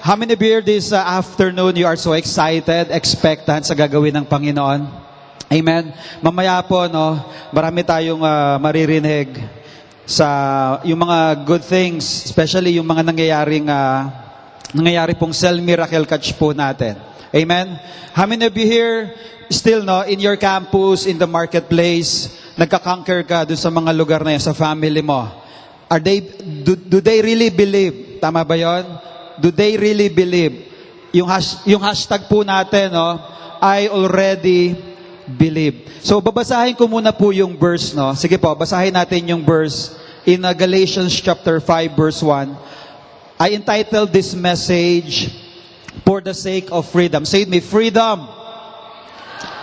How many of you here this afternoon, you are so excited, expectant sa gagawin ng Panginoon? Amen. Mamaya po, no, marami tayong maririnig sa yung mga good things, especially yung mga nangyayari pong cell miracle catch po natin. Amen. How many of you here still in your campus, in the marketplace, nagka-conquer ka doon sa mga lugar na yan, sa family mo? Do they really believe? Tama ba yon? Do they really believe? Yung hashtag po natin, I already believe. So, babasahin ko muna po yung verse, Sige po, basahin natin yung verse in Galatians chapter 5, verse 1. I entitled this message, For the Sake of Freedom. Say with me, freedom.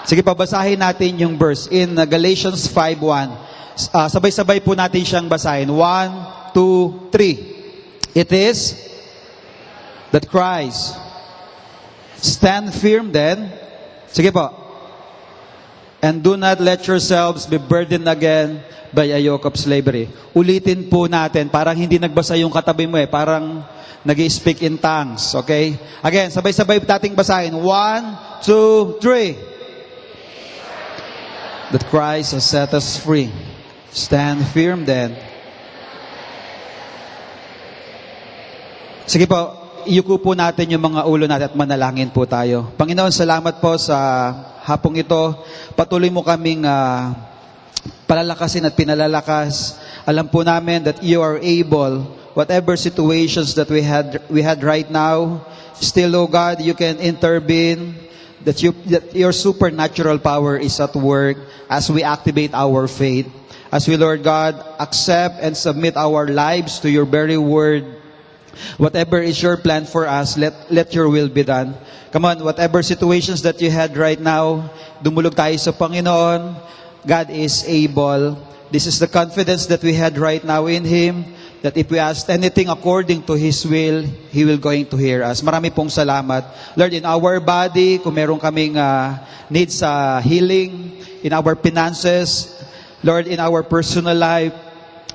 Sige po, basahin natin yung verse in Galatians 5:1. Sabay-sabay po natin siyang basahin. 1, 2, 3. It is that Christ stand firm then. Sige po. And do not let yourselves be burdened again by a yoke of slavery. Ulitin po natin. Parang hindi nagbasa yung katabi mo Parang nag-speak in tongues. Okay? Again, sabay-sabay nating basahin. 1, 2, 3. That Christ has set us free. Stand firm then. Sige po. Iyuko po natin yung mga ulo natin at manalangin po tayo. Panginoon, salamat po sa hapong ito. Patuloy mo kaming palalakasin at pinalalakas. Alam po namin that you are able, whatever situations that we had right now, still, oh God, you can intervene, that your supernatural power is at work as we activate our faith. As we, Lord God, accept and submit our lives to your very word. Whatever is your plan for us, let your will be done. Come on, whatever situations that you had right now, dumulog tayo sa Panginoon. God is able. This is the confidence that we had right now in Him, that if we ask anything according to His will, He will going to hear us. Marami pong salamat. Lord, in our body, kung meron kaming needs sa healing, in our finances, Lord, in our personal life,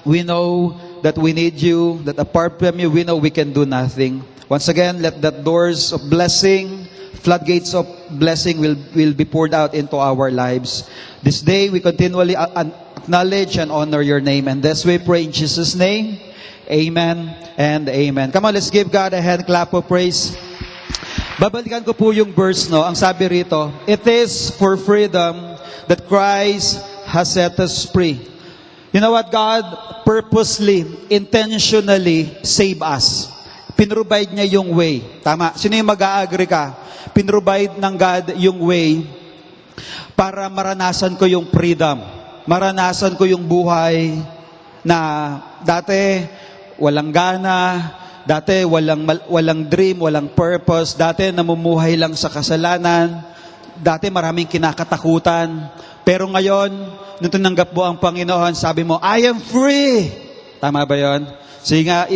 we know that we need you, that apart from you, we know we can do nothing. Once again, let the doors of blessing, floodgates of blessing will be poured out into our lives. This day, we continually acknowledge and honor your name. And this we pray in Jesus' name. Amen and amen. Come on, let's give God a hand clap of praise. Babalikan ko po yung verse, Ang sabi rito, it is for freedom that Christ has set us free. You know what? God purposely, intentionally save us. Pinrovide niya yung way. Tama. Sino yung mag-a-agree ka? Pinrovide ng God yung way para maranasan ko yung freedom. Maranasan ko yung buhay na dati walang gana, dati walang dream, walang purpose, dati namumuhay lang sa kasalanan, dati maraming kinakatakutan. Pero ngayon, nung tinanggap mo ang Panginoon, sabi mo, I am free. Tama ba yun? Sige nga,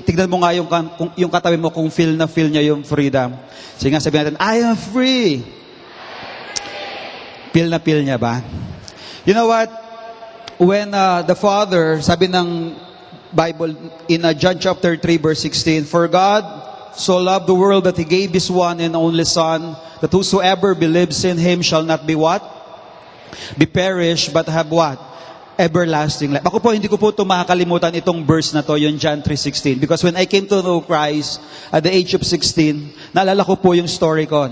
tignan mo nga yung katabi mo kung feel niya yung freedom. Sige nga, sabihin natin, I am free. Feel niya ba? You know what? When the Father, sabi ng Bible in John chapter 3 verse 16, For God so loved the world that He gave His one and only Son, that whosoever believes in Him shall not be what? Be perished, but have what? Everlasting life. Ako po, hindi ko po ito makakalimutan itong verse na to, yung John 3:16. Because when I came to know Christ at the age of 16, naalala ko po yung story ko,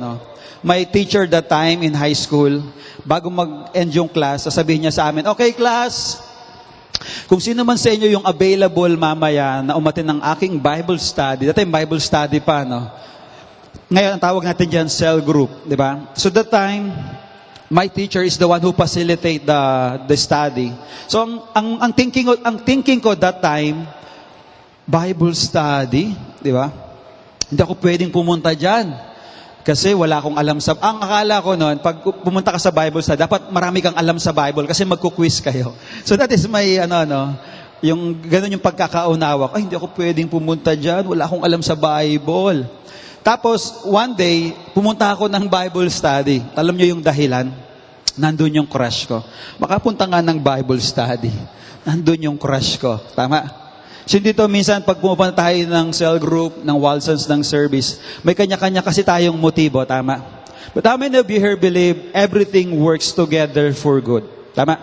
My teacher that time in high school, bago mag-end yung class, sasabihin niya sa amin, okay class, kung sino man sa inyo yung available mamaya na umatin ng aking Bible study, that time Bible study pa, Ngayon, ang tawag natin dyan, cell group, di ba? So that time, my teacher is the one who facilitate the study. So ang thinking ko that time, Bible study, di ba? Hindi ako pwedeng pumunta diyan. Kasi wala akong alam ang akala ko noon, pag pumunta ka sa Bible study, dapat marami kang alam sa Bible kasi magku-quiz kayo. So that is my yung ganun yung pagkakaunawa. Ay, hindi ako pwedeng pumunta diyan, wala akong alam sa Bible. Tapos, one day, pumunta ako ng Bible study. Alam niyo yung dahilan? Nandun yung crush ko. Makapunta nga ng Bible study. Nandun yung crush ko. Tama? So dito minsan pag pumupunta tayo ng cell group, ng Walsons, ng service, may kanya-kanya kasi tayong motibo, tama? But how many of you here believe everything works together for good? Tama?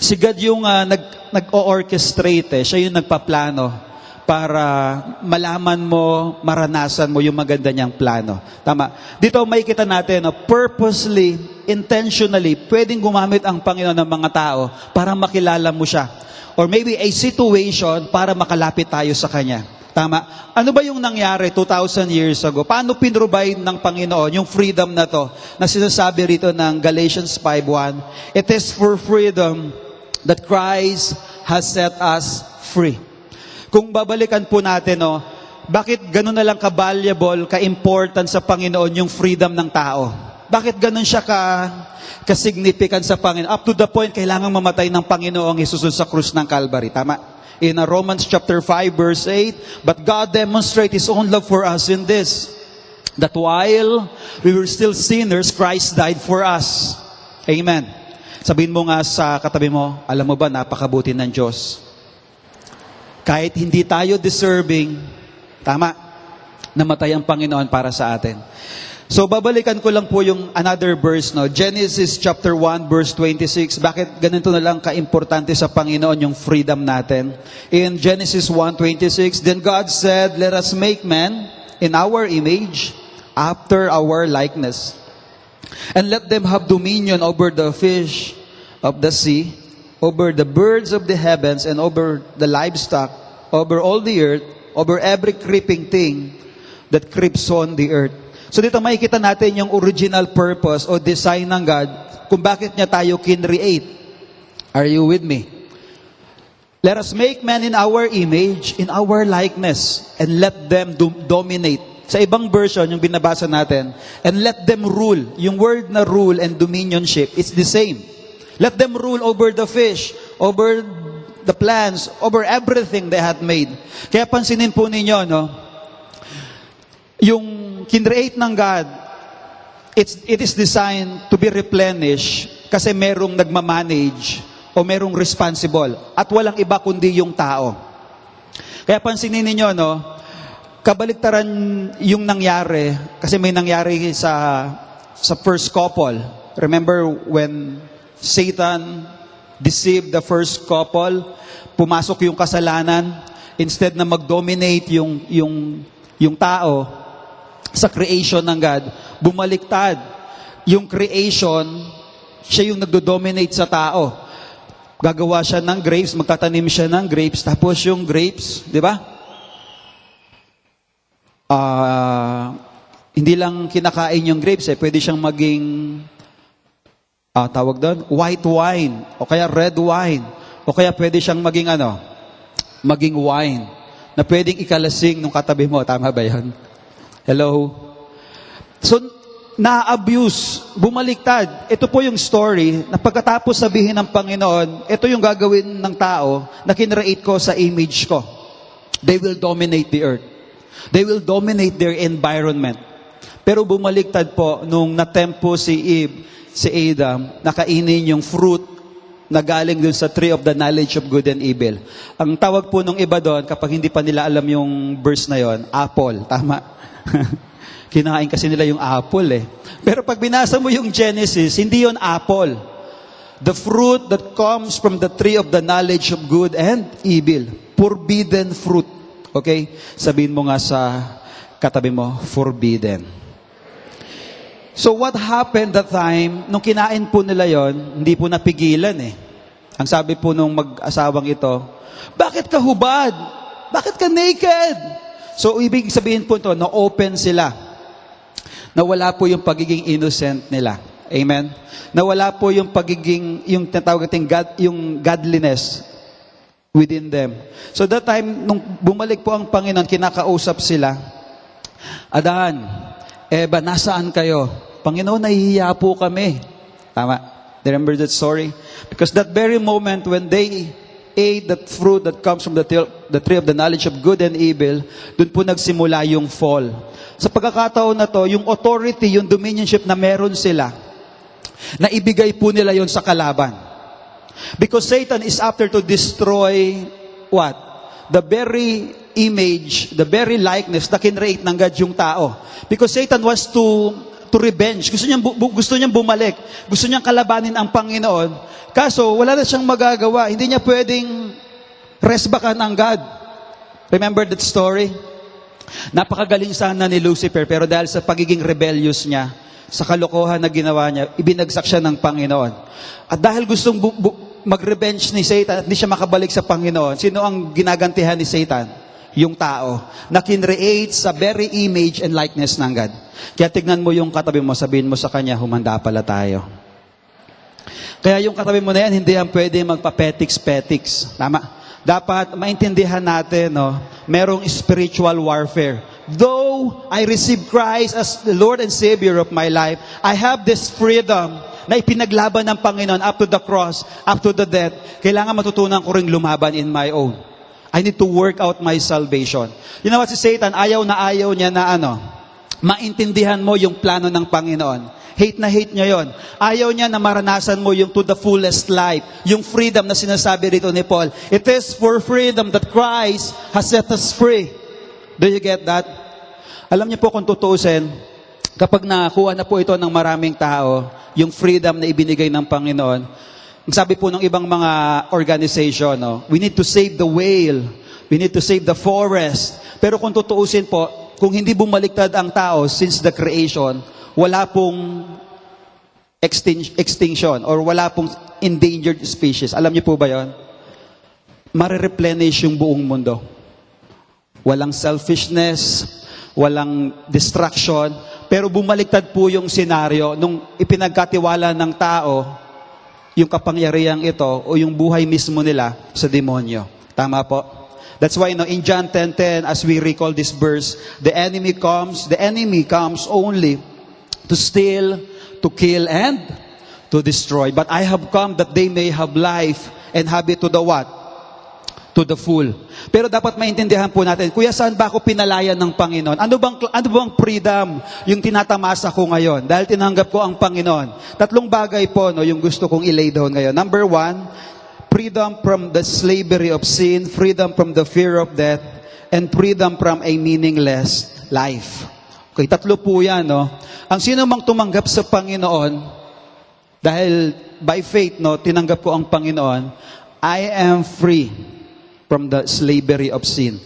Si God yung nag-o-orchestrate, siya yung nagpaplano para malaman mo, maranasan mo yung maganda niyang plano. Tama? Dito makikita natin, purposely, intentionally, pwedeng gumamit ang Panginoon ng mga tao para makilala mo siya. Or maybe a situation para makalapit tayo sa Kanya. Tama? Ano ba yung nangyari 2,000 years ago? Paano pinrovide ng Panginoon yung freedom na to na sinasabi rito ng Galatians 5:1? It is for freedom that Christ has set us free. Kung babalikan po natin, bakit ganun na lang ka-valuable, ka-important sa Panginoon yung freedom ng tao? Bakit ganun siya ka-significant sa Panginoon? Up to the point, kailangan mamatay ng Panginoong Jesus sa krus ng Calvary. Tama? In Romans chapter 5, verse 8, but God demonstrates His own love for us in this, that while we were still sinners, Christ died for us. Amen. Sabihin mo nga sa katabi mo, alam mo ba, napakabuti ng Diyos. Kahit hindi tayo deserving, tama, namatay ang Panginoon para sa atin. So, babalikan ko lang po yung another verse, Genesis chapter 1, verse 26. Bakit ganito na lang ka-importante sa Panginoon yung freedom natin? In Genesis 1:26, then God said, let us make man in our image, after our likeness. And let them have dominion over the fish of the sea, over the birds of the heavens, and over the livestock, over all the earth, over every creeping thing that creeps on the earth. So dito makikita natin yung original purpose o design ng God kung bakit niya tayo kinreate. Are you with me? Let us make man in our image, in our likeness, and let them dominate. Sa ibang version, yung binabasa natin, and let them rule. Yung word na rule and dominionship, it's the same. Let them rule over the fish, over the plants, over everything they had made. Kaya pansinin po ninyo, yung kinreate ng God, it is designed to be replenished kasi merong nagmamanage o merong responsible at walang iba kundi yung tao. Kaya pansinin ninyo, kabaliktaran yung nangyari kasi may nangyari sa first couple. Remember when Satan deceived the first couple, pumasok yung kasalanan, instead na mag-dominate yung tao sa creation ng God, bumaliktad. Yung creation, siya yung nagdo-dominate sa tao. Gagawa siya ng grapes, magtatanim siya ng grapes, tapos yung grapes, di ba? Hindi lang kinakain yung grapes, pwede siyang maging, tawag doon, white wine, o kaya red wine, o kaya pwede siyang maging maging wine, na pwedeng ikalasing nung katabi mo, tama ba yun? Hello? So, na-abuse, bumaliktad. Ito po yung story na pagkatapos sabihin ng Panginoon, ito yung gagawin ng tao na kinreate ko sa image ko. They will dominate the earth. They will dominate their environment. Pero bumaliktad po nung natempo si Eve, si Adam, nakainin yung fruit na galing dun sa tree of the knowledge of good and evil. Ang tawag po nung iba doon, kapag hindi pa nila alam yung verse na yon, apple. Tama? Kinain kasi nila yung apple Pero pag binasa mo yung Genesis, hindi yon apple. The fruit that comes from the tree of the knowledge of good and evil. Forbidden fruit. Okay? Sabihin mo nga sa katabi mo, forbidden. So what happened that time, nung kinain po nila yon, hindi po napigilan Ang sabi po nung mag-asawang ito, bakit ka hubad? Bakit ka naked? So, ibig sabihin po ito, na-open sila. Nawala po yung pagiging innocent nila. Amen? Nawala po yung pagiging, yung tinatawag natin, yung godliness within them. So, that time, nung bumalik po ang Panginoon, kinakausap sila, Adan, Eva, nasaan kayo? Panginoon, nahihiya po kami. Tama? Remember that story? Because that very moment when they ate that fruit that comes from the tree of the knowledge of good and evil, dun po nagsimula yung fall. Sa pagkakataon na to, yung authority, yung dominionship na meron sila, na ibigay po nila yon sa kalaban. Because Satan is after to destroy what? the very image, the very likeness na kinreate ng God yung tao. Because Satan was to revenge. Gusto niyang bumalik. Gusto niyang kalabanin ang Panginoon. Kaso, wala na siyang magagawa. Hindi niya pwedeng resbakan ang God. Remember that story? Napakagaling sana ni Lucifer, pero dahil sa pagiging rebellious niya, sa kalokohan na ginawa niya, ibinagsak siya ng Panginoon. At dahil gustong mag-revenge ni Satan at hindi siya makabalik sa Panginoon, sino ang ginagantihan ni Satan? Yung tao na kinreate sa very image and likeness ng God. Kaya tignan mo yung katabi mo, sabihin mo sa kanya, humanda pala tayo. Kaya yung katabi mo na yan, hindi yan pwede magpa-petiks-petiks. Tama? Dapat maintindihan natin, no, merong spiritual warfare. Though I receive Christ as the Lord and Savior of my life, I have this freedom na ipinaglaban ng Panginoon up to the cross, up to the death. Kailangan matutunan ko ring lumaban in my own. I need to work out my salvation. You know what, si Satan, ayaw niya na maintindihan mo yung plano ng Panginoon. Hate na hate niya yon. Ayaw niya na maranasan mo yung to the fullest life. Yung freedom na sinasabi rito ni Paul. It is for freedom that Christ has set us free. Do you get that? Alam niyo po kung tutuusin, kapag nakuha na po ito ng maraming tao, yung freedom na ibinigay ng Panginoon, sabi po ng ibang mga organization, no, we need to save the whale. We need to save the forest. Pero kung tutuusin po, kung hindi bumaliktad ang tao since the creation, wala pong extinction or wala pong endangered species. Alam niyo po ba yon? Mare-replenish yung buong mundo. Walang selfishness, walang distraction, pero bumaliktad po yung senaryo nung ipinagkatiwala ng tao yung kapangyarihang ito o yung buhay mismo nila sa demonyo. Tama po? That's why in John 10:10, as we recall this verse, the enemy comes only to steal, to kill, and to destroy. But I have come that they may have life and have it to the what? To the full. Pero dapat maintindihan po natin, kuya, saan ba ako pinalayan ng Panginoon? Ano bang freedom yung tinatamasa ko ngayon? Dahil tinanggap ko ang Panginoon. Tatlong bagay po, no, yung gusto kong ilay down ngayon. Number 1, freedom from the slavery of sin, freedom from the fear of death, and freedom from a meaningless life. Okay, tatlo po yan, no? Ang sino mang tumanggap sa Panginoon, dahil by faith, no, tinanggap ko ang Panginoon, I am free from the slavery of sin.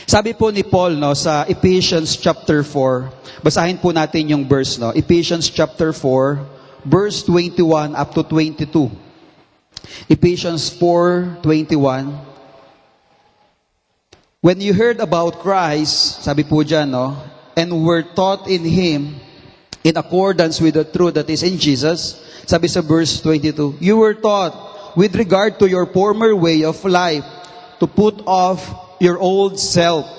Sabi po ni Paul, no, sa Ephesians chapter 4, basahin po natin yung verse, no? Ephesians chapter 4, verse 21 up to 22. Ephesians 4:21. When you heard about Christ, sabi po dyan, no, and were taught in Him, in accordance with the truth that is in Jesus, sabi sa verse 22, you were taught with regard to your former way of life to put off your old self,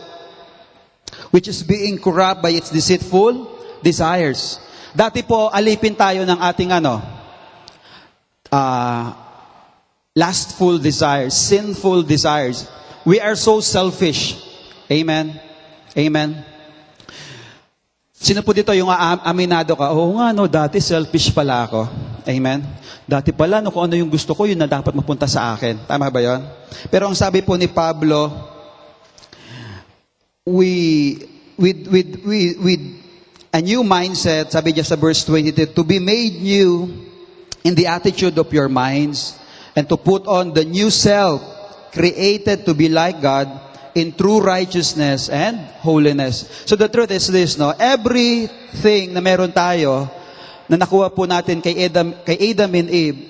which is being corrupt by its deceitful desires. Dati po, alipin tayo ng ating lustful desires, sinful desires. We are so selfish. Amen? Amen? Sino po dito yung aminado ka? Oo nga, no, dati selfish pala ako. Amen? Dati pala, no, kung ano yung gusto ko, yun na dapat mapunta sa akin. Tama ba yun? Pero ang sabi po ni Pablo, with a new mindset, sabi niya sa verse 22, to be made new in the attitude of your minds, and to put on the new self, created to be like God, in true righteousness and holiness. So the truth is this, no? Everything na meron tayo, na nakuha po natin kay Adam and Eve,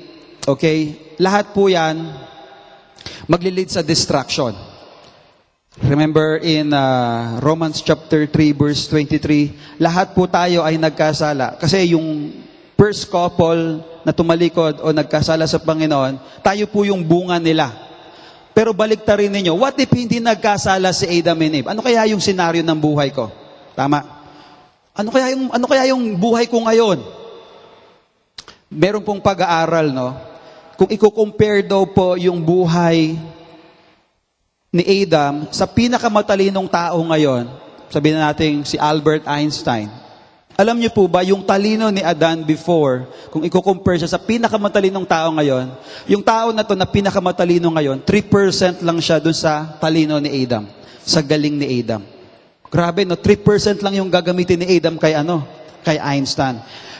okay? Lahat po yan, maglilid sa destruction. Remember in Romans chapter 3, verse 23, lahat po tayo ay nagkasala. Kasi yung first couple na tumalikod o nagkasala sa Panginoon, tayo po yung bunga nila. Pero baliktarin ninyo, what if hindi nagkasala si Adam and Eve? Ano kaya yung senaryo ng buhay ko? Tama? Ano kaya yung buhay ko ngayon? Meron pong pag-aaral, no? Kung i-compare daw po yung buhay ni Adam sa pinakamatalinong tao ngayon, sabihin na natin si Albert Einstein. Alam niyo po ba, yung talino ni Adan before, kung i-compare siya sa pinakamatalinong tao ngayon, yung tao na to na pinakamatalino ngayon, 3% lang siya dun sa talino ni Adam, sa galing ni Adam. Grabe, no? 3% lang yung gagamitin ni Adam kay kay Einstein.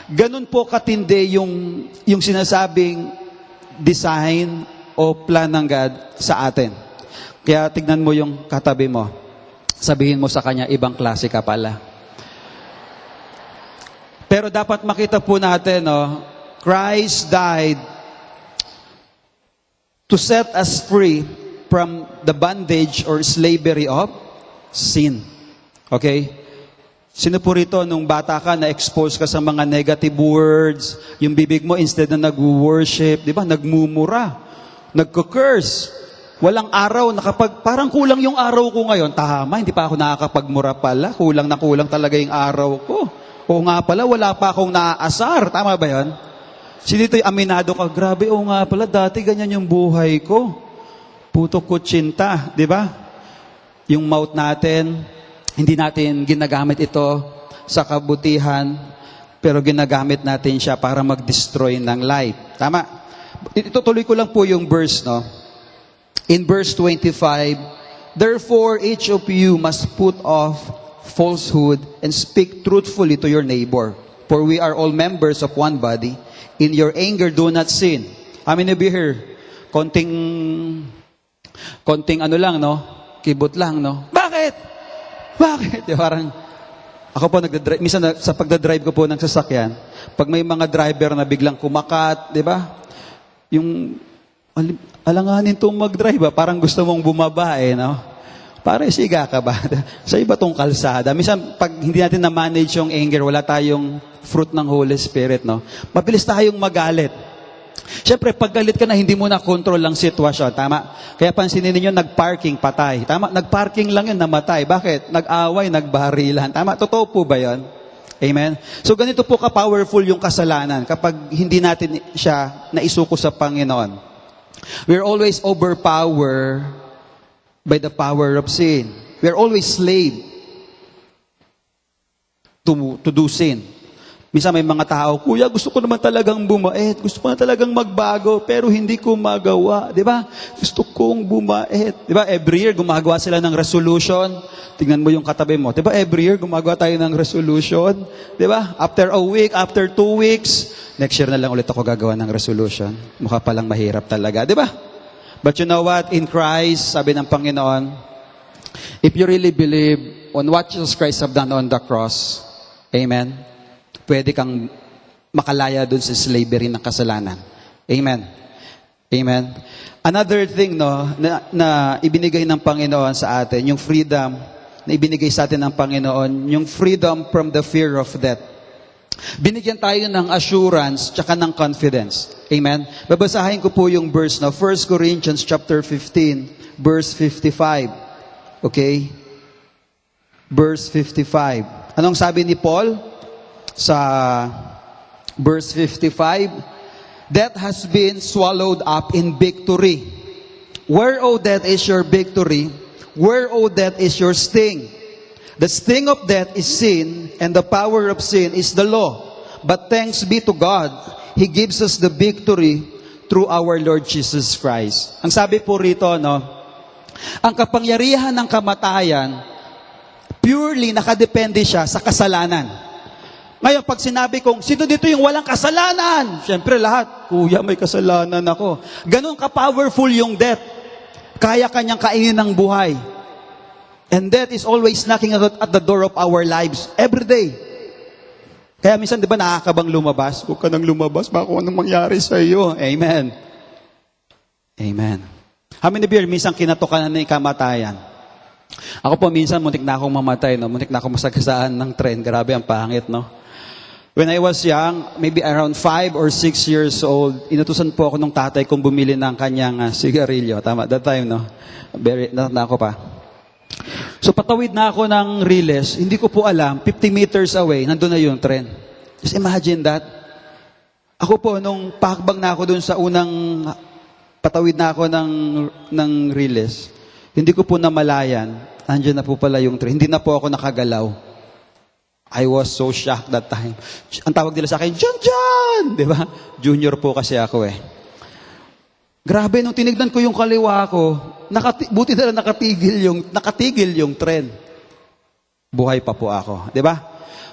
Ganun po katindi yung sinasabing design o plan ng God sa atin. Kaya tignan mo yung katabi mo. Sabihin mo sa kanya, ibang klase ka pala. Pero dapat makita po natin, no, Christ died to set us free from the bondage or slavery of sin. Okay? Sino po rito, nung bata ka, na-expose ka sa mga negative words, yung bibig mo, instead na nag-worship, di ba, nagmumura, nagko-curse. Walang araw na kapag, parang kulang yung araw ko ngayon, tama, hindi pa ako nakakapagmura pala, kulang na kulang talaga yung araw ko. O nga pala, wala pa akong naaasar. Tama ba yan? Si dito'y aminado ka, grabe, o nga pala, dati ganyan yung buhay ko. Puto kutsinta, di ba? Yung mouth natin, hindi natin ginagamit ito sa kabutihan, pero ginagamit natin siya para mag-destroy ng life. Tama? Itutuloy ko lang po yung verse, no? In verse 25, therefore each of you must put off falsehood and speak truthfully to your neighbor. For we are all members of one body. In your anger, do not sin. How many of you here? Konting lang, no? Kibot lang, no? Bakit? Parang, ako po nagdadrive, minsan sa pagdadrive ko po ng sasakyan, pag may mga driver na biglang kumakat, di ba? Yung, alanganin itong mag-drive, parang gusto mong bumaba, no? Pare, siga ka ba? Sa iba tong kalsada. Minsan, pag hindi natin na-manage yung anger, wala tayong fruit ng Holy Spirit, no? Mabilis tayong magalit. Siyempre, pag galit ka na, hindi mo na control ang sitwasyon. Tama? Kaya pansinin ninyo, nag-parking, patay. Tama? Nag-parking lang yun, namatay. Bakit? Nag-away, nagbarilan. Tama? Totoo po ba yun? Amen? So, ganito po ka-powerful yung kasalanan kapag hindi natin siya naisuko sa Panginoon. We're always overpowered by the power of sin. We are always slave to do sin. Minsan may mga tao, Kuya, gusto ko naman talagang bumait, gusto ko na talagang magbago, pero hindi ko magawa. Di ba? Gusto kong bumait. Di ba? Every year, gumagawa sila ng resolution. Tingnan mo yung katabi mo. Di ba? Every year, gumagawa tayo ng resolution. Di ba? After a week, after 2 weeks, next year na lang ulit ako gagawa ng resolution. Mukha palang mahirap talaga. Di ba? But you know what? In Christ, sabi ng Panginoon, if you really believe on what Jesus Christ have done on the cross, amen, pwede kang makalaya dun sa slavery ng kasalanan. Amen. Amen. Another thing, no, na ibinigay ng Panginoon sa atin, yung freedom na ibinigay sa atin ng Panginoon, yung freedom from the fear of death. Binigyan tayo ng assurance tsaka ng confidence. Amen? Babasahin ko po yung verse na 1 Corinthians chapter 15, verse 55. Okay? Verse 55. Anong sabi ni Paul sa verse 55? Death has been swallowed up in victory. Where, O death, is your victory? Where, O death, is your sting? The sting of death is sin, and the power of sin is the law. But thanks be to God, He gives us the victory through our Lord Jesus Christ. Ang sabi po rito, no, ang kapangyarihan ng kamatayan, purely nakadepende siya sa kasalanan. Ngayon, pag sinabi kong, sino dito yung walang kasalanan? Siyempre lahat, Kuya, may kasalanan ako. Ganon ka-powerful yung death. Kaya kanyang kainin ng buhay. And death is always knocking at the door of our lives every day. Kaya minsan, di ba, nakakabang lumabas? Huwag ka nang lumabas, baka kung anong mangyari sa iyo. Amen. Amen. How many of you, minsan kinatokan na ng kamatayan? Ako po, minsan, muntik na akong mamatay, no? Muntik na akong masagasaan ng tren. Grabe, ang pangit, no? When I was young, maybe around 5 or 6 years old, inutusan po ako ng tatay kong bumili ng kanyang sigarilyo. Tama, that time, no? Na ako pa. So patawid na ako ng Riles, hindi ko po alam, 50 meters away, nandun na yung tren. Just imagine that. Ako po, nung pakbang na ako dun sa unang, patawid na ako ng Riles, hindi ko po namalayan, andyan na po pala yung tren. Hindi na po ako nakagalaw. I was so shocked that time. Ang tawag nila sa akin, John! Di ba? Junior po kasi ako eh. Grabe, nung tinignan ko yung kaliwa ko, buti na lang nakatigil yung trend. Buhay pa po ako. Di ba?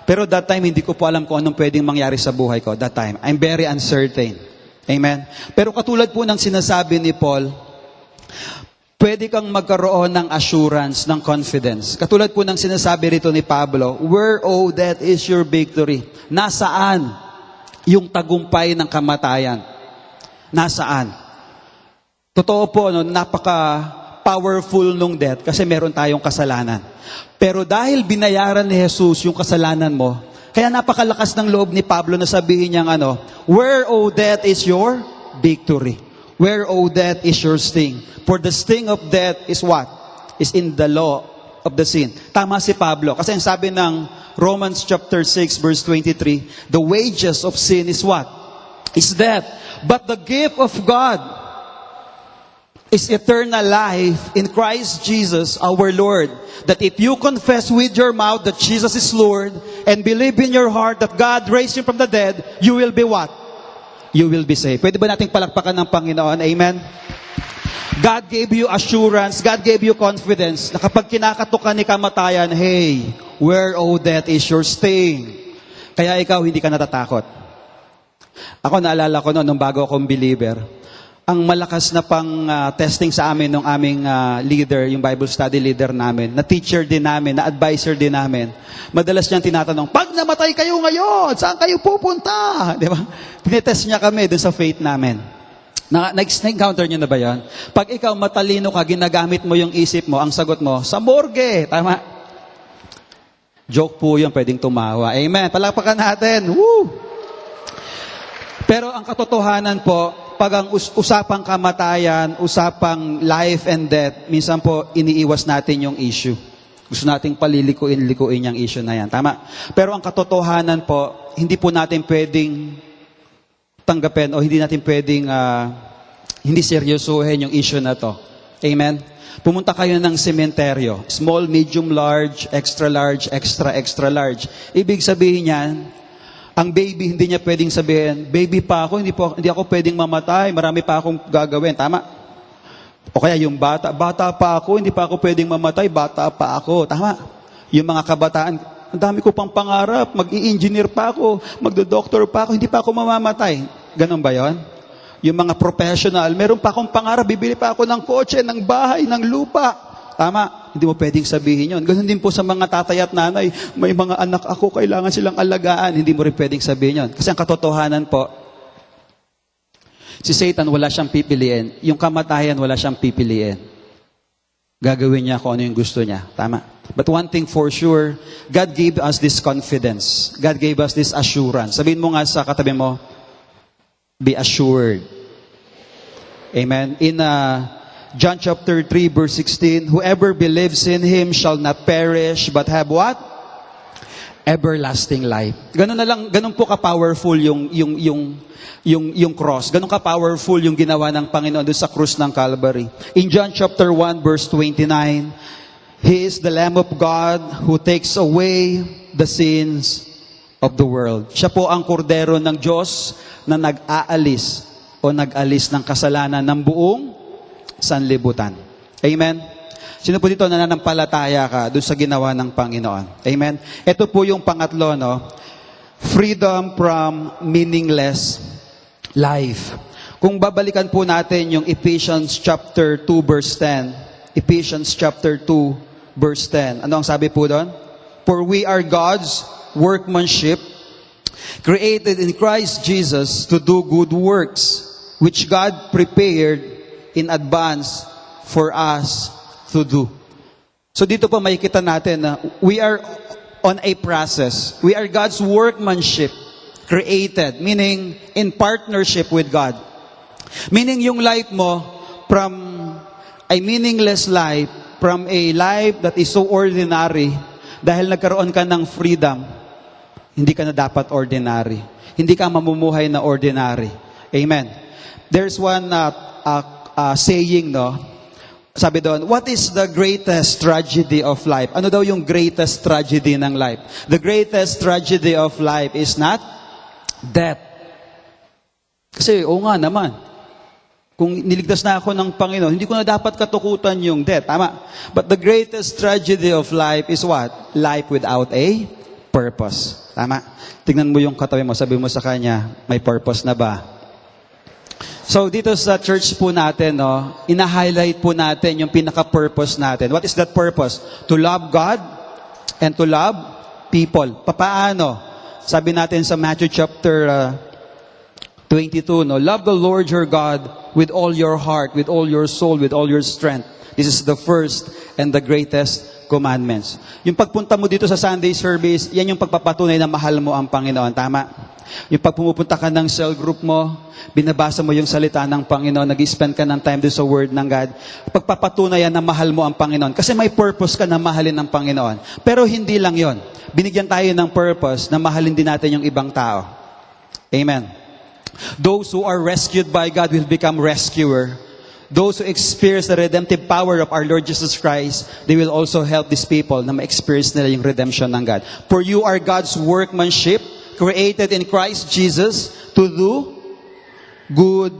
Pero that time, hindi ko po alam kung anong pwedeng mangyari sa buhay ko. That time, I'm very uncertain. Amen? Pero katulad po ng sinasabi ni Paul, pwede kang magkaroon ng assurance, ng confidence. Katulad po ng sinasabi rito ni Pablo, where, oh, that is your victory? Nasaan yung tagumpay ng kamatayan? Nasaan? Totoo po, no, napaka-powerful nung death kasi meron tayong kasalanan. Pero dahil binayaran ni Jesus yung kasalanan mo, kaya napakalakas ng loob ni Pablo na sabihin niyang where, oh, death is your victory? Where, oh, death is your sting? For the sting of death is what? Is in the law of the sin. Tama si Pablo. Kasi ang sabi ng Romans chapter 6 verse 23, the wages of sin is what? Is death. But the gift of God is eternal life in Christ Jesus our Lord. That if you confess with your mouth that Jesus is Lord and believe in your heart that God raised Him from the dead, you will be what? You will be saved. Pwede ba nating palakpakan ng Panginoon? Amen? God gave you assurance, God gave you confidence na kapag kinakatukan ni kamatayan, hey, where, oh, death is your sting? Kaya ikaw, hindi ka natatakot. Ako, naalala ko noon, nung bago akong believer, ang malakas na pang testing sa amin ng aming leader, yung Bible study leader namin, na teacher din namin, na advisor din namin, madalas niyang tinatanong, pag namatay kayo ngayon, saan kayo pupunta? Di ba? Tinetest niya kami dun sa faith namin. Na-encounter niyo na ba yan? Pag ikaw matalino ka, ginagamit mo yung isip mo, ang sagot mo, sa morgue. Tama? Joke po yun, pwedeng tumawa. Amen. Palakpakan natin. Woo! Pero ang katotohanan po, pag ang usapang kamatayan, usapang life and death, minsan po iniiwas natin yung issue. Gusto nating palilikuin yung issue na yan. Tama? Pero ang katotohanan po, hindi po natin pwedeng tanggapin o hindi natin pwedeng hindi seryosohin yung issue na to. Amen? Pumunta kayo ng sementeryo. Small, medium, large, extra large, extra large. Ibig sabihin yan, ang baby, hindi niya pwedeng sabihin, baby pa ako, hindi ako pwedeng mamatay, marami pa akong gagawin. Tama? O kaya yung bata pa ako, hindi pa ako pwedeng mamatay, bata pa ako. Tama? Yung mga kabataan, ang dami ko pang pangarap, mag-i-engineer pa ako, magdo-doctor pa ako, hindi pa ako mamamatay. Ganon ba yon? Yung mga professional, meron pa akong pangarap, bibili pa ako ng kotse, ng bahay, ng lupa. Tama, hindi mo pwedeng sabihin yun. Ganun din po sa mga tatay at nanay, may mga anak ako, kailangan silang alagaan. Hindi mo rin pwedeng sabihin yun. Kasi ang katotohanan po, si Satan wala siyang pipiliin. Yung kamatayan wala siyang pipiliin. Gagawin niya kung ano yung gusto niya. Tama. But one thing for sure, God gave us this confidence. God gave us this assurance. Sabihin mo nga sa katabi mo, be assured. Amen. In John chapter 3 verse 16, whoever believes in Him shall not perish but have what? Everlasting life. Ganun na lang, ganun po ka-powerful yung cross. Ganun ka-powerful yung ginawa ng Panginoon doon sa krus ng Calvary. In John chapter 1 verse 29, He is the Lamb of God who takes away the sins of the world. Siya po ang kordero ng Diyos na nag-aalis o nag-alis ng kasalanan ng buong sanlibutan. Amen? Sino po dito nananampalataya ka doon sa ginawa ng Panginoon? Amen? Ito po yung pangatlo, no? Freedom from meaningless life. Kung babalikan po natin yung Ephesians chapter 2 verse 10. Ephesians chapter 2 verse 10. Ano ang sabi po doon? For we are God's workmanship, created in Christ Jesus to do good works, which God prepared in advance for us to do. So dito po makikita natin na we are on a process. We are God's workmanship, created, meaning in partnership with God. Meaning yung life mo from a meaningless life, from a life that is so ordinary, dahil nagkaroon ka ng freedom, hindi ka na dapat ordinary. Hindi ka mamumuhay na ordinary. Amen. There's one saying, no? Sabi doon, what is the greatest tragedy of life? Ano daw yung greatest tragedy ng life? The greatest tragedy of life is not death. Kasi, oo nga naman. Kung niligtas na ako ng Panginoon, hindi ko na dapat katukutan yung death. Tama. But the greatest tragedy of life is what? Life without a purpose. Tama. Tingnan mo yung katabi mo, sabi mo sa kanya, may purpose na ba? So dito sa church po natin, no, ina-highlight po natin yung pinaka-purpose natin. What is that purpose? To love God and to love people. Papaano? Sabi natin sa Matthew chapter 22, no, love the Lord your God with all your heart, with all your soul, with all your strength. This is the first and the greatest commandments. Yung pagpunta mo dito sa Sunday service, yan yung pagpapatunay na mahal mo ang Panginoon. Tama? Yung pag pumupunta ka ng cell group mo, binabasa mo yung salita ng Panginoon, nag-spend ka ng time doon sa Word ng God, pagpapatunayan na mahal mo ang Panginoon. Kasi may purpose ka na mahalin ng Panginoon. Pero hindi lang yon. Binigyan tayo ng purpose na mahalin din natin yung ibang tao. Amen. Those who are rescued by God will become rescuer. Those who experience the redemptive power of our Lord Jesus Christ, they will also help these people na ma-experience nila yung redemption ng God. For you are God's workmanship, created in Christ Jesus to do good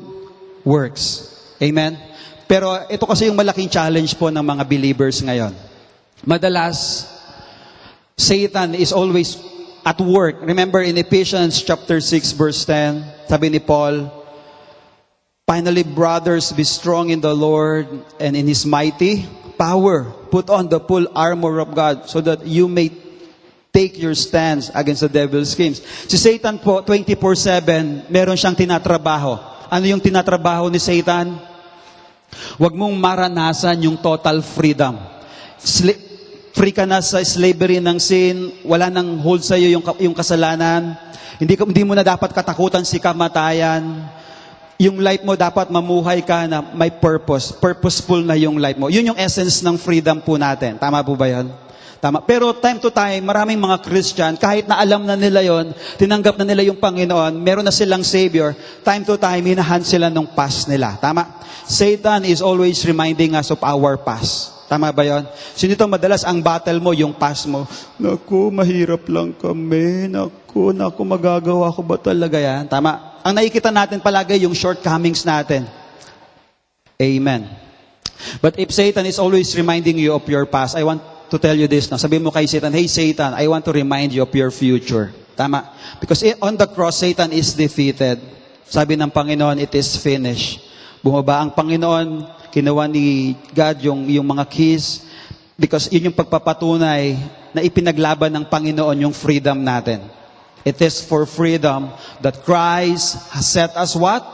works. Amen? Pero ito kasi yung malaking challenge po ng mga believers ngayon. Madalas, Satan is always at work. Remember in Ephesians chapter 6 verse 10, sabi ni Paul, finally, brothers, be strong in the Lord and in His mighty power. Put on the full armor of God so that you may take your stance against the devil's schemes. Si Satan po, 24/7, meron siyang tinatrabaho. Ano yung tinatrabaho ni Satan? Huwag mong maranasan yung total freedom. Free ka na sa slavery ng sin, wala nang hold sa iyo yung kasalanan. Hindi mo na dapat katakutan si kamatayan. Yung life mo dapat mamuhay ka na may purpose. Purposeful na yung life mo. Yun yung essence ng freedom po natin. Tama po ba yun? Tama. Pero time to time, maraming mga Christian, kahit na alam na nila yon, tinanggap na nila yung Panginoon, meron na silang Savior, time to time, hinahan sila ng past nila. Tama? Satan is always reminding us of our past. Tama ba yon? So dito madalas ang battle mo, yung past mo. Naku, mahirap lang kami. Naku, magagawa ko ba talaga yan? Tama. Ang nakikita natin palagi yung shortcomings natin. Amen. But if Satan is always reminding you of your past, I want to tell you this. Sabi mo kay Satan, hey Satan, I want to remind you of your future. Tama. Because on the cross, Satan is defeated. Sabi ng Panginoon, it is finished. Bumaba ang Panginoon, kinuha ni God yung mga keys, because yun yung pagpapatunay na ipinaglaban ng Panginoon yung freedom natin. It is for freedom that Christ has set us what?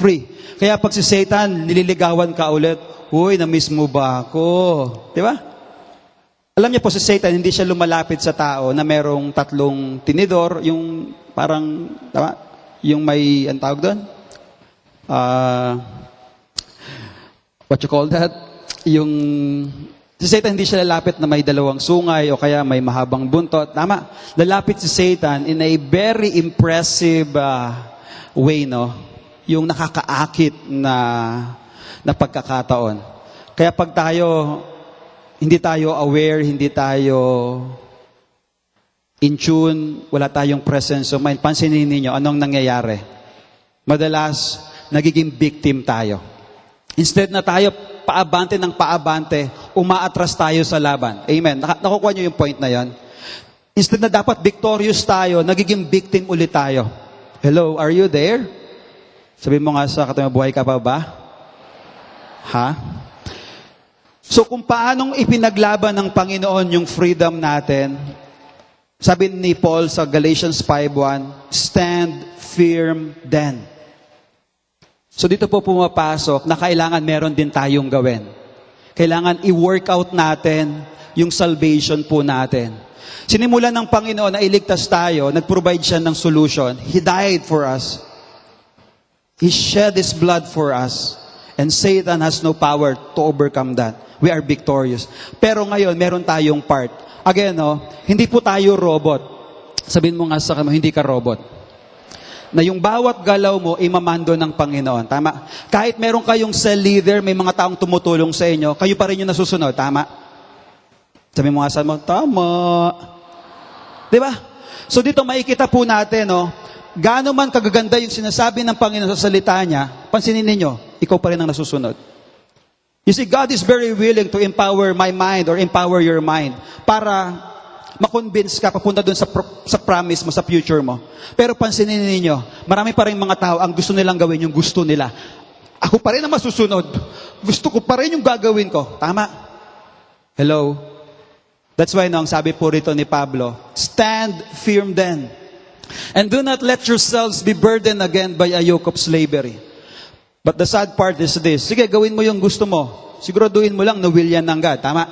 Free. Kaya pag si Satan, nililigawan ka ulit, uy, na-miss mo ba ako? Di ba? Alam niyo po si Satan, hindi siya lumalapit sa tao na merong 3 tinidor, yung parang, tama? Yung may, ang tawag doon? What you call that? Yung, si Satan hindi siya lalapit na may 2 sungay o kaya may mahabang buntot. Tama? Lalapit si Satan in a very impressive way, no? Yung nakakaakit na pagkakataon. Kaya pag hindi tayo aware, hindi tayo in tune, wala tayong presence of mind, pansinin ninyo, anong nangyayari? Madalas, nagiging victim tayo. Instead na tayo paabante ng paabante, umaatras tayo sa laban. Amen. Nakukuha nyo yung point na yan? Instead na dapat victorious tayo, nagiging victim ulit tayo. Hello, are you there? Sabi mo nga sa katabi, buhay ka pa ba? Ha? So kung paanong ipinaglaban ng Panginoon yung freedom natin, sabi ni Paul sa Galatians 5:1, stand firm then. So dito po pumapasok na kailangan meron din tayong gawin. Kailangan i-work out natin yung salvation po natin. Sinimulan ng Panginoon na iligtas tayo, nag-provide siya ng solution. He died for us. He shed His blood for us. And Satan has no power to overcome that. We are victorious. Pero ngayon, meron tayong part. Again, hindi po tayo robot. Sabihin mo nga sa kanila, hindi ka robot. na yung bawat galaw mo imamando ng Panginoon. Tama? Kahit meron kayong cell leader, may mga taong tumutulong sa inyo, kayo pa rin yung nasusunod. Tama? Sabi mo nga sa mo, tama. Di ba? So dito makikita po natin, no, gaano man kagaganda yung sinasabi ng Panginoon sa salita niya, pansinin ninyo, ikaw pa rin ang nasusunod. You see, God is very willing to empower my mind or empower your mind para makonvince ka papunta dun sa promise mo, sa future mo. Pero pansinin ninyo, marami pa rin mga tao ang gusto nilang gawin yung gusto nila. Ako pa rin ang masusunod. Gusto ko pa rin yung gagawin ko. Tama? Hello? That's why ang sabi po rito ni Pablo, stand firm then, and do not let yourselves be burdened again by a yoke of slavery. But the sad part is this, sige, gawin mo yung gusto mo. Siguraduhin mo lang na will yan ng God. Tama?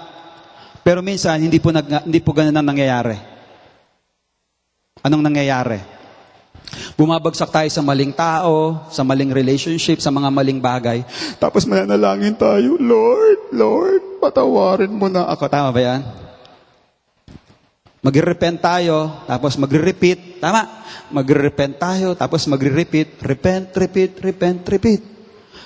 Pero minsan, hindi po ganun ang nangyayari. Anong nangyayari? Bumabagsak tayo sa maling tao, sa maling relationship, sa mga maling bagay. Tapos mananalangin tayo, Lord, patawarin mo na ako. Tama ba yan? Magre-repent tayo, tapos magre-repeat. Tama? Magre-repent tayo, tapos magre-repeat. Repent, repeat.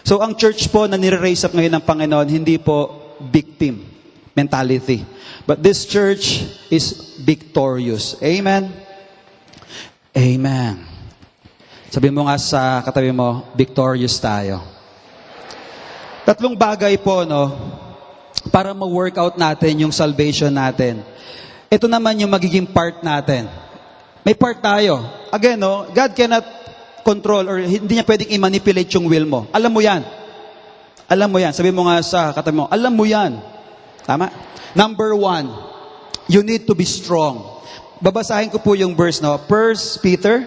So, ang church po na nire-raise up ngayon ng Panginoon, hindi po victim mentality. But this church is victorious. Amen? Amen. Sabi mo nga sa katabi mo, victorious tayo. Tatlong bagay po, no, para ma-workout natin yung salvation natin. Ito naman yung magiging part natin. May part tayo. Again, no, God cannot control or hindi niya pwedeng i-manipulate yung will mo. Alam mo yan. Alam mo yan. Sabi mo nga sa katabi mo, alam mo yan. Tama? Number 1, you need to be strong. Babasahin ko po yung verse, no? 1 Peter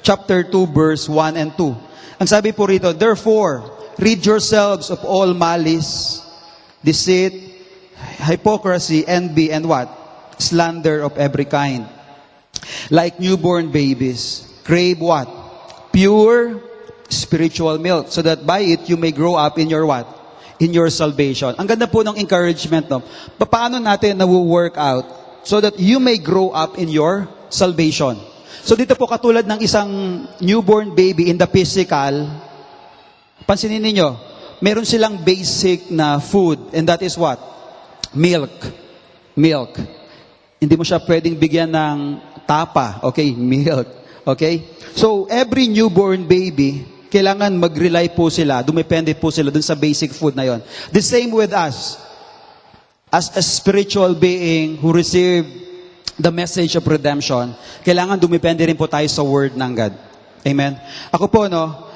chapter 2, verse 1 and 2. Ang sabi po rito, therefore, rid yourselves of all malice, deceit, hypocrisy, envy, and what? Slander of every kind. Like newborn babies, crave what? Pure spiritual milk, so that by it you may grow up in your what? In your salvation. Ang ganda po ng encouragement, no? Paano natin na-work out so that you may grow up in your salvation? So dito po katulad ng isang newborn baby in the physical, pansinin niyo, meron silang basic na food, and that is what? Milk. Milk. Hindi mo siya pwedeng bigyan ng tapa. Okay? Milk. Okay? So every newborn baby, kailangan mag-rely po sila, dumepende po sila dun sa basic food na yon. The same with us. As a spiritual being who received the message of redemption, kailangan dumepende rin po tayo sa word ng God. Amen? Ako po, no,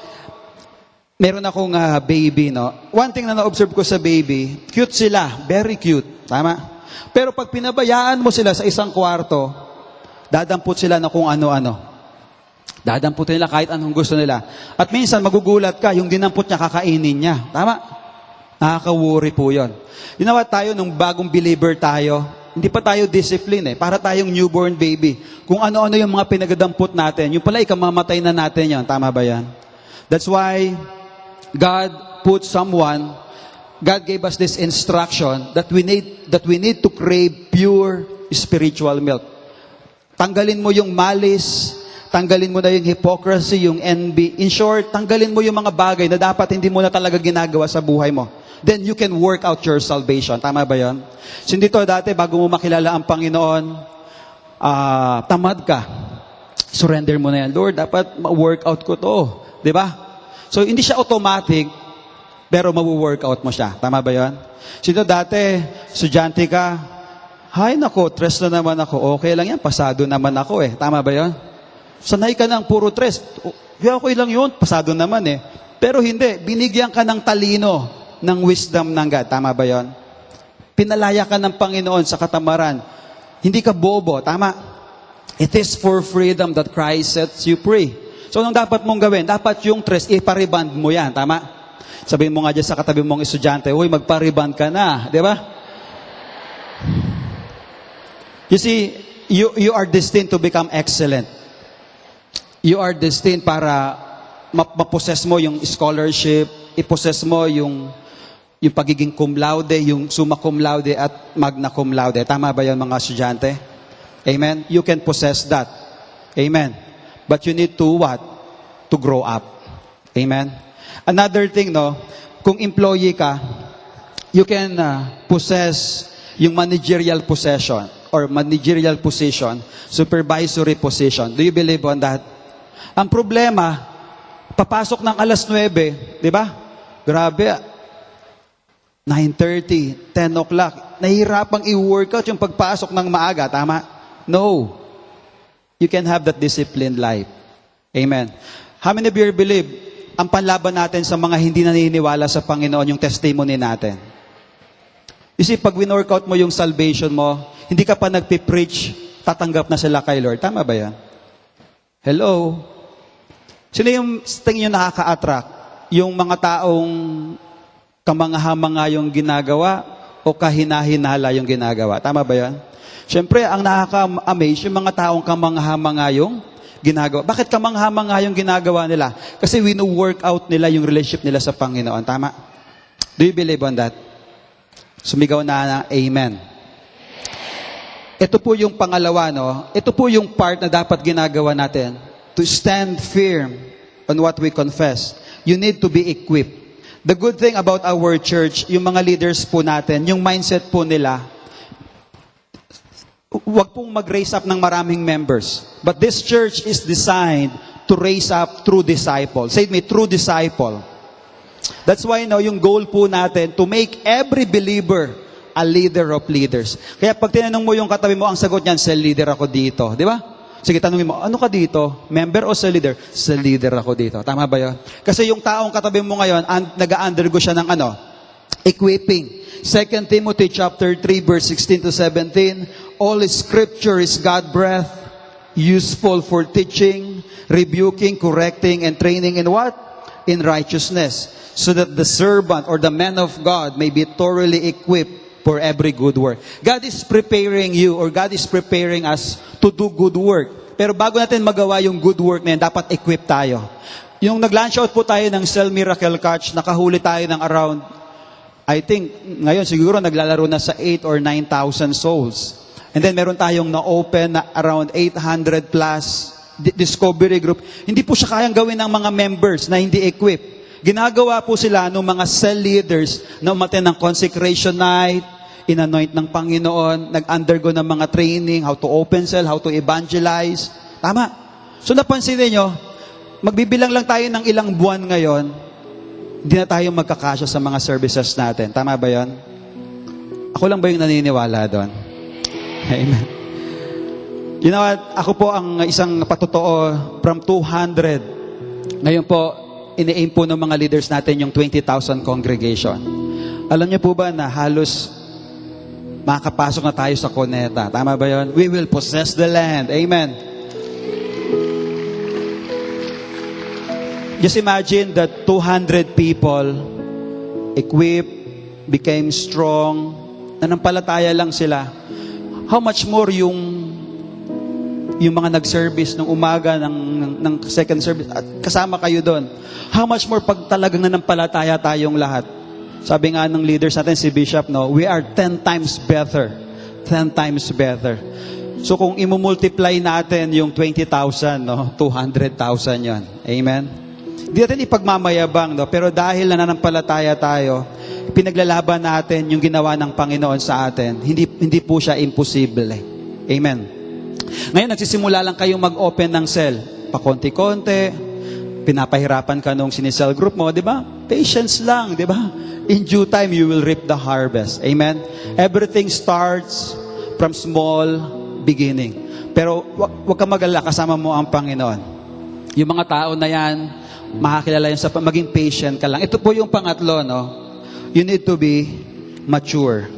meron akong baby, no. One thing na na-observe ko sa baby, cute sila, very cute. Tama? Pero pag pinabayaan mo sila sa isang kwarto, dadampot sila na kung ano-ano. Dadamputin nila kahit anong gusto nila. At minsan magugulat ka, yung dinampot niya, kakainin niya. Tama? Nakaka-worry po yun. Ginawa tayo nung bagong believer tayo, hindi pa tayo discipline eh. Para tayong newborn baby. Kung ano-ano yung mga pinagadampot natin, yung pala ikamamatay na natin yan. Tama ba yan? That's why God put someone, God gave us this instruction that we need to crave pure spiritual milk. Tanggalin mo yung malice, tanggalin mo na yung hypocrisy, yung envy. In short, tanggalin mo yung mga bagay na dapat hindi mo na talaga ginagawa sa buhay mo. Then you can work out your salvation. Tama ba yun? So dito dati, bago mo makilala ang Panginoon, tamad ka. Surrender mo na yan. Lord, dapat ma-work out ko to. Diba? So hindi siya automatic, pero ma-work out mo siya. Tama ba yun? So dito dati, estudyante ka, hay nako, stress na naman ako. Okay lang yan, pasado naman ako eh. Tama ba yun? Sanay ka ng puro tres. Okay lang yun, pasado naman eh. Pero hindi, binigyan ka ng talino, ng wisdom ng God. Tama ba yun? Pinalaya ka ng Panginoon sa katamaran. Hindi ka bobo, tama? It is for freedom that Christ sets you free. So, anong dapat mong gawin? Dapat yung tres, ipariband mo yan, tama? Sabihin mo nga dyan sa katabi mong estudyante, uy, magpariband ka na, di ba? You see, you are destined to become excellent. You are destined para maposes mo yung scholarship, iposes mo yung pagiging cum laude, yung summa cum laude at magna cum laude. Tama ba yun mga estudyante? Amen? You can possess that. Amen? But you need to what? to grow up. Amen? Another thing, no, kung employee ka, you can possess yung managerial possession or managerial position, supervisory position. Do you believe on that? Ang problema, papasok ng alas 9, di ba? Grabe, 9:30, 10 o'clock. Nahihirapang i-workout yung pagpasok ng maaga, tama? No. You can have that disciplined life. Amen. How many of you believe ang panlaban natin sa mga hindi naniniwala sa Panginoon yung testimony natin? You see, pag win-workout mo yung salvation mo, hindi ka pa nagpipreach, tatanggap na sila kay Lord. Tama ba yan? Hello? Sino yung tingin nyo nakaka-attract? Yung mga taong kamangha-mangha yung ginagawa o kahina-hinala yung ginagawa? Tama ba yan? Siyempre, ang nakaka-amaze, yung mga taong kamangha-mangha yung ginagawa. Bakit kamangha-mangha yung ginagawa nila? Kasi wino-work out nila yung relationship nila sa Panginoon. Tama? Do you believe on that? Sumigaw na amen. Ito po yung pangalawa, no? Ito po yung part na dapat ginagawa natin. To stand firm on what we confess. You need to be equipped. The good thing about our church, yung mga leaders po natin, yung mindset po nila, wag pong mag-raise up ng maraming members. But this church is designed to raise up true disciples. Say it me, true disciple. That's why, no, yung goal po natin, to make every believer a leader of leaders. Kaya pag tinanong mo yung katabi mo, ang sagot niyan, cell leader ako dito. Di ba? Sige, tanongin mo, ano ka dito? Member o cell leader? Cell leader ako dito. Tama ba yun? Kasi yung taong katabi mo ngayon, nag-undergo siya ng ano? Equipping. 2 Timothy chapter 3, verse 16 to 17, all scripture is God-breathed, useful for teaching, rebuking, correcting, and training in what? In righteousness, so that the servant or the man of God may be thoroughly equipped for every good work. God is preparing you or God is preparing us to do good work. Pero bago natin magawa yung good work na yan, dapat equip tayo. Yung nag-launch out po tayo ng Cell Miracle Catch, nakahuli tayo ng around, I think, ngayon siguro naglalaro na sa 8 or 9,000 souls. And then meron tayong na-open na around 800 plus discovery group. Hindi po siya kayang gawin ng mga members na hindi equipped. Ginagawa po sila ng mga cell leaders na umattend ng consecration night, inanoint ng Panginoon, nag-undergo ng mga training, how to open cell, how to evangelize. Tama. So napansin niyo, magbibilang lang tayo ng ilang buwan ngayon, hindi na tayo magkakasya sa mga services natin. Tama ba yon? Ako lang ba yung naniniwala doon? Amen. You know what? Ako po ang isang patotoo from 200. Ngayon po, ini-aim po ng mga leaders natin yung 20,000 congregation. Alam niyo po ba na halos makakapasok na tayo sa Cuneta? Tama ba yun? We will possess the land. Amen. Just imagine that 200 people equipped, became strong, nanampalataya lang sila. How much more yung mga nag-service ng umaga, ng second service, at kasama kayo doon. How much more pag talagang nanampalataya tayong lahat. Sabi nga ng leaders natin, si Bishop, no, we are 10 times better. 10 times better. So kung imumultiply natin yung 20,000, no, 200,000 yon. Amen? Hindi natin ipagmamayabang, no, pero dahil nananampalataya tayo, pinaglalaban natin yung ginawa ng Panginoon sa atin. Hindi po siya imposible. Amen? Ngayon, nagsisimula lang kayong mag-open ng cell. Pakonti-konti, pinapahirapan ka nung sinisell group mo, di ba? Patience lang, di ba? In due time, you will reap the harvest. Amen? Everything starts from small beginning. Pero wag ka mag-alala, kasama mo ang Panginoon. Yung mga tao na yan, makakilala yun sa maging patient ka lang. Ito po yung pangatlo, no? You need to be mature.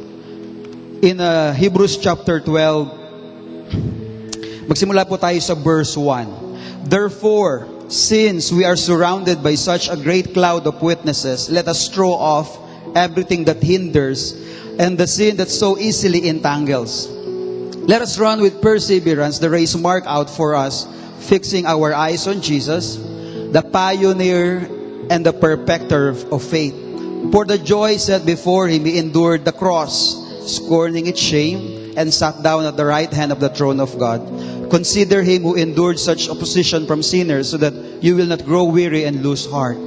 In Hebrews chapter 12, magsimula po tayo sa verse 1. Therefore, since we are surrounded by such a great cloud of witnesses, let us throw off everything that hinders and the sin that so easily entangles. Let us run with perseverance the race marked out for us, fixing our eyes on Jesus, the pioneer and the perfecter of faith. For the joy set before him, he endured the cross, scorning its shame, and sat down at the right hand of the throne of God. Consider him who endured such opposition from sinners so that you will not grow weary and lose heart.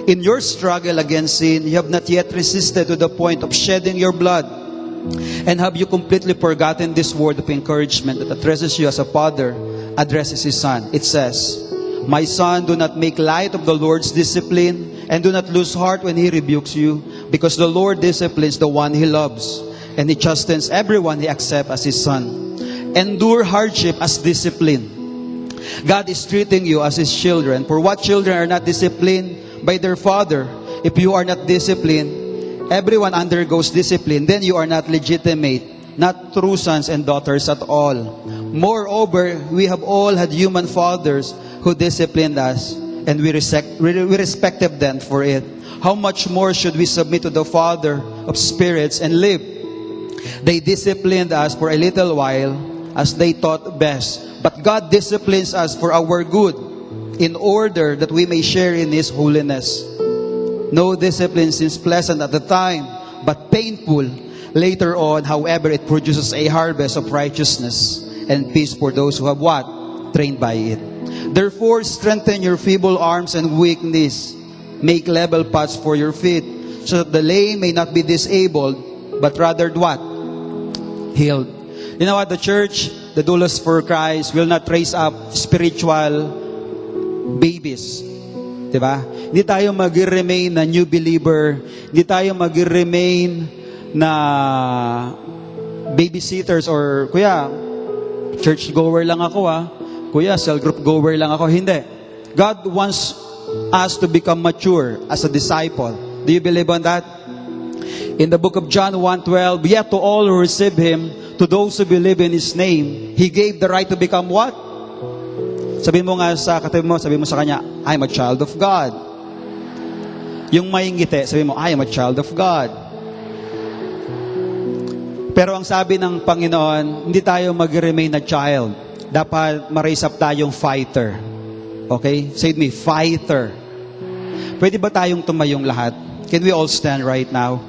In your struggle against sin, you have not yet resisted to the point of shedding your blood. And have you completely forgotten this word of encouragement that addresses you as a father addresses his son? It says, "My son, do not make light of the Lord's discipline, and do not lose heart when he rebukes you, because the Lord disciplines the one he loves, and he chastens everyone he accepts as his son. Endure hardship as discipline." God is treating you as his children. For what children are not disciplined by their father? If you are not disciplined, everyone undergoes discipline, then you are not legitimate, not true sons and daughters at all. Moreover, we have all had human fathers who disciplined us, and we respected them for it. How much more should we submit to the Father of spirits and live? They disciplined us for a little while as they thought best, but God disciplines us for our good, in order that we may share in his holiness. No discipline seems pleasant at the time, but painful later on. However, it produces a harvest of righteousness and peace for those who have what? Trained by it. Therefore, strengthen your feeble arms and weak knees. Make level paths for your feet, so that the lame may not be disabled, but rather what? Healed. You know what? The church, the doulos for Christ, will not raise up spiritual babies. Diba? Hindi tayo mag-remain na new believer. Hindi tayo mag-remain na babysitters or, kuya, church goer lang ako kuya, cell group goer lang ako. Hindi. God wants us to become mature as a disciple. Do you believe on that? In the book of John 1:12, yet to all who receive him, to those who believe in his name, he gave the right to become what? Sabihin mo nga sa katabi mo, sabihin mo sa kanya, I am a child of God. Yung may ngiti, sabihin mo, I am a child of God. Pero ang sabi ng Panginoon, hindi tayo mag-remain na child. Dapat ma-raise up tayong fighter. Okay? Say with me, fighter. Pwede ba tayong tumayong lahat? Can we all stand right now?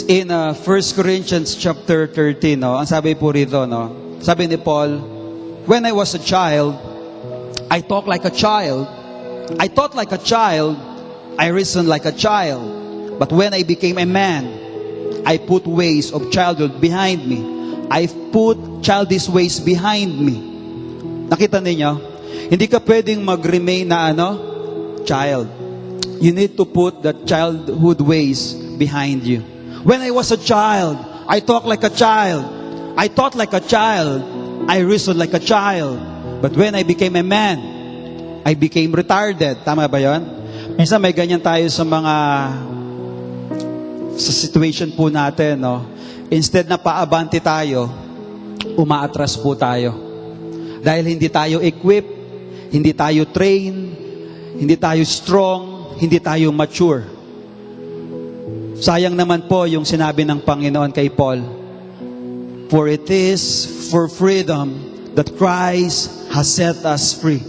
In 1 Corinthians chapter 13, ang sabi po rito, sabi ni Paul, when I was a child, I talked like a child, I thought like a child, I reasoned like a child. But when I became a man, I put ways of childhood behind me. I put childish ways behind me. Nakita ninyo? Hindi ka pwedeng mag-remain na child. You need to put the childhood ways behind you. When I was a child, I talked like a child. I thought like a child. I reasoned like a child. But when I became a man, I became retarded. Tama ba yun? Minsan may ganyan tayo sa situation po natin, Instead na paabante tayo, umaatras po tayo. Dahil hindi tayo equipped, hindi tayo trained, hindi tayo strong, hindi tayo mature. Sayang naman po yung sinabi ng Panginoon kay Paul, for it is for freedom that Christ has set us free.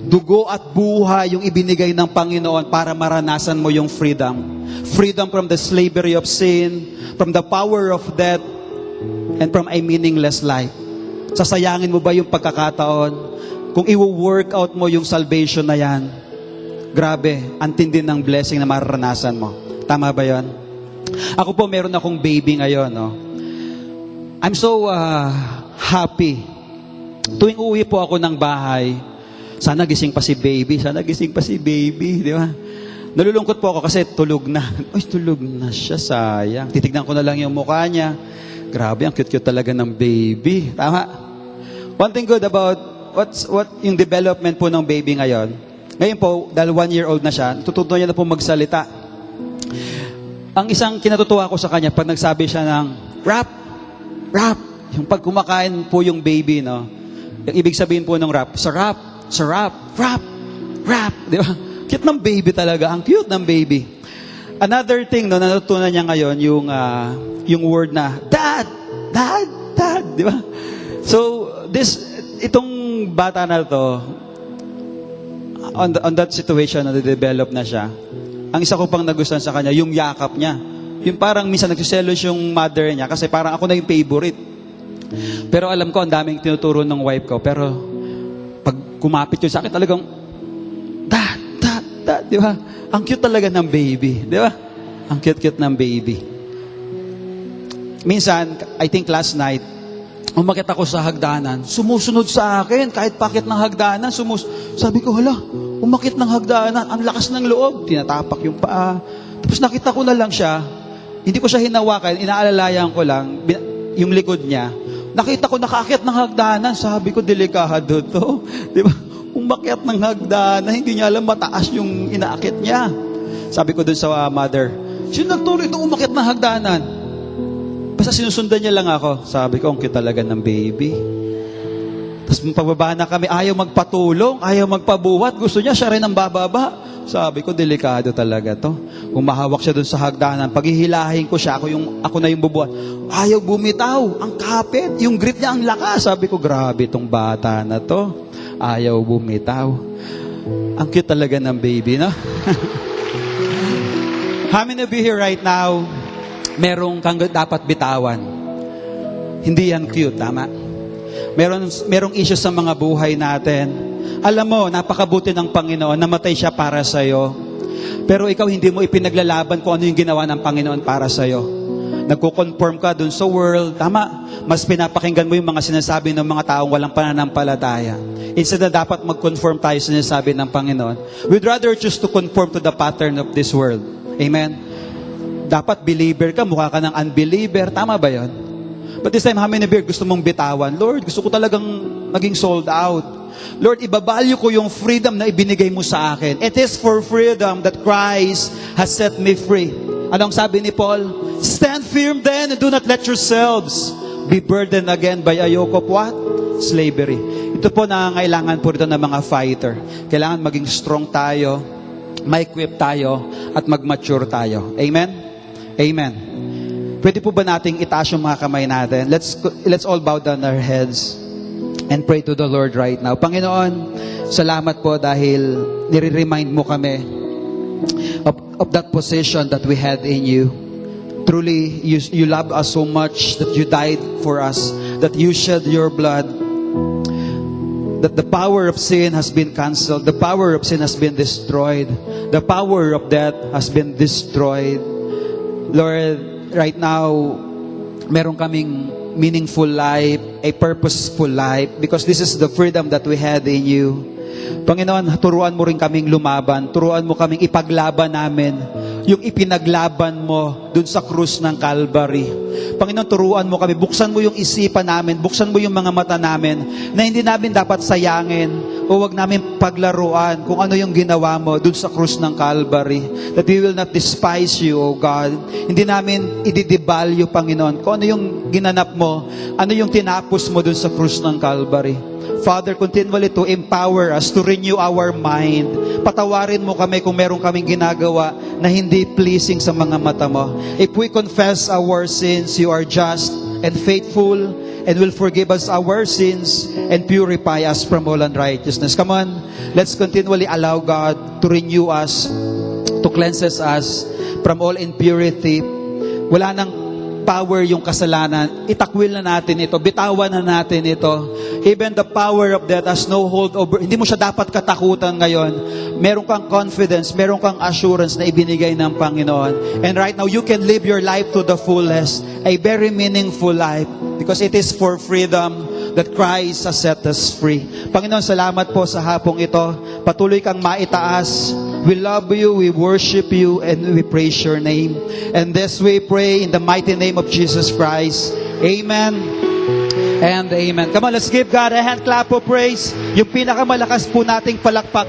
Dugo at buhay yung ibinigay ng Panginoon para maranasan mo yung freedom. Freedom from the slavery of sin, from the power of death, and from a meaningless life. Sasayangin mo ba yung pagkakataon? Kung i-work out mo yung salvation na yan, grabe, ang tindi ng blessing na mararanasan mo. Tama ba yan? Ako po, meron akong baby ngayon. I'm so happy. Tuwing uwi po ako ng bahay, sana gising pa si baby, di ba? Nalulungkot po ako kasi tulog na. Ay, tulog na siya, sayang. Titignan ko na lang yung mukha niya. Grabe, ang cute-cute talaga ng baby. Tama? One thing good about what yung development po ng baby ngayon. Ngayon po, dahil 1-year-old na siya, tututo niya na po magsalita. Ang isang kinatutuwa ko sa kanya, pag nagsabi siya ng rap, yung pag kumakain po yung baby, yung ibig sabihin po ng rap, sarap, rap, di ba? Cute ng baby talaga, ang cute ng baby. Another thing, natutunan niya ngayon, yung word na, dad, di ba? So, itong bata na to, on that situation na develop na siya, ang isa ko pang nagustuhan sa kanya, yung yakap niya. Yung parang minsan nagsiselos yung mother niya kasi parang ako na yung favorite. Pero alam ko, ang daming tinuturo ng wife ko. Pero pag kumapit yun sa akin, talagang, di ba? Ang cute talaga ng baby. Di ba? Ang cute-cute ng baby. Minsan, I think last night, umakit ako sa hagdanan, sumusunod sa akin, kahit pakit ng hagdanan, sabi ko, hala, umakit ng hagdanan, ang lakas ng loob, tinatapak yung paa. Tapos nakita ko na lang siya, hindi ko siya hinawakan, inaalalayan ko lang, yung likod niya. Nakita ko nakaakyat ng hagdanan, sabi ko, delikado to. Di ba? Umakyat ng hagdanan, hindi niya alam mataas yung inaakit niya. Sabi ko dun sa mother, sino nagtuloy itong umakyat ng hagdanan? Basta sinusundan niya lang ako. Sabi ko, ang cute talaga ng baby. Tapos pababa na kami, ayaw magpatulong, ayaw magpabuhat. Gusto niya, siya rin ang bababa. Sabi ko, delikado talaga to. Umahawak siya dun sa hagdanan. Paghihilahin ko siya, ako na yung bubuhat. Ayaw bumitaw, ang kapit. Yung grip niya, ang lakas. Sabi ko, grabe tong bata na to. Ayaw bumitaw. Ang cute talaga ng baby, no? How many of you here right now, merong kang dapat bitawan? Hindi yan cute, tama? Merong issue sa mga buhay natin. Alam mo, napakabuti ng Panginoon, namatay siya para sa'yo. Pero ikaw hindi mo ipinaglalaban kung ano yung ginawa ng Panginoon para sa'yo. Nagko-conform ka dun sa world, tama? Mas pinapakinggan mo yung mga sinasabi ng mga taong walang pananampalataya. Instead na dapat mag-conform tayo sa sinasabi ng Panginoon, we'd rather choose to conform to the pattern of this world. Amen? Dapat believer ka, mukha ka ng unbeliever. Tama ba yon? But this time, how many beer gusto mong bitawan? Lord, gusto ko talagang maging sold out. Lord, ibabalyo ko yung freedom na ibinigay mo sa akin. It is for freedom that Christ has set me free. Anong sabi ni Paul? Stand firm then and do not let yourselves be burdened again by a yoke of what? Slavery. Ito po nangangailangan po rito ng mga fighter. Kailangan maging strong tayo, ma-equip tayo, at mag-mature tayo. Amen? Amen. Pwede po ba nating itaas yung mga kamay natin? Let's all bow down our heads and pray to the Lord right now. Panginoon, salamat po dahil nire-remind mo kami of that position that we had in you. Truly, you love us so much that you died for us, that you shed your blood, that the power of sin has been canceled, the power of sin has been destroyed, the power of death has been destroyed. Lord, right now, meron kaming meaningful life, a purposeful life, because this is the freedom that we had in you. Panginoon, turuan mo rin kaming lumaban, turuan mo kaming ipaglaban namin yung ipinaglaban mo dun sa krus ng Calvary. Panginoon, turuan mo kami, buksan mo yung isipan namin, buksan mo yung mga mata namin, na hindi namin dapat sayangin o wag namin paglaruan kung ano yung ginawa mo dun sa krus ng Calvary. That we will not despise you, O God. Hindi namin ididevalue, Panginoon, kung ano yung ginanap mo, ano yung tinapos mo dun sa krus ng Calvary. Father, continually to empower us, to renew our mind. Patawarin mo kami kung meron kaming ginagawa na hindi pleasing sa mga mata mo. If we confess our sins, you are just and faithful and will forgive us our sins and purify us from all unrighteousness. Come on, let's continually allow God to renew us, to cleanse us from all impurity. Wala nang power yung kasalanan. Itakwil na natin ito. Bitawan na natin ito. Even the power of death has no hold over. Hindi mo siya dapat katakutan ngayon. Meron kang confidence, meron kang assurance na ibinigay ng Panginoon. And right now, you can live your life to the fullest. A very meaningful life. Because it is for freedom that Christ has set us free. Panginoon, salamat po sa hapong ito. Patuloy kang maitaas. We love you, we worship you, and we praise your name. And this we pray in the mighty name of Jesus Christ. Amen and amen. Come on, let's give God a hand clap of praise. Yung pinakamalakas po nating palakpak.